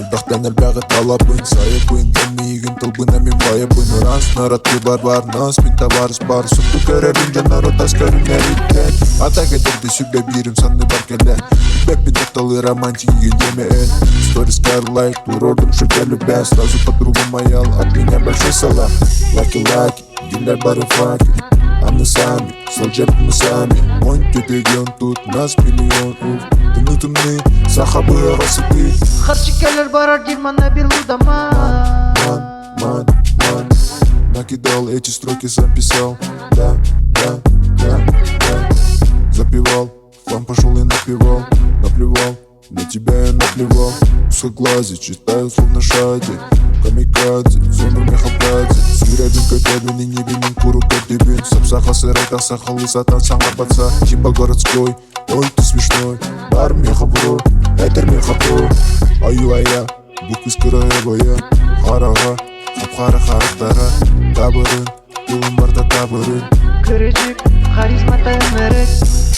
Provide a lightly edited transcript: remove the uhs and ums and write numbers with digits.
Шындақтан әлбәғі талабын сайыбын Дәмейгін тылбына мен байыбын Рас нараты бар нас мен табарыс бар Сұқты көрерін жанары тас көрінер иттен Ата кетерді сүбе бирім санны бар келе Бәппен тақталы романтики гендеме эн Сторис карлайк, турордым шөтелі бәс Сразу подругам аял, от меня большой салам Лаки-лаки, гендер бары факи А мы сами, сложим мы сами Он тетеген тут, нас миллион Тымны-тымны, сахабы арасыты Харчикелер барар дермана бир лудама Ман Накидал эти строки, записал Да Запевал, вам пошел и напевал Наплевал, на тебя я наплевал Узкоглазый, читаю словно шади Камикадзе, зонор мехапрадзе Сүйрәдің көтәбін, небенің куру көтебін Сапсаха сырайта сахалы сатан саңа батса Чимба городской, ой ты смешной Бар мехабро, әтір мехабро Аю-ая, бұл кыз кырая боя Хараға, қап-қары харақтара Табырын, туым барда табырын Көрежік, харизма тәмірік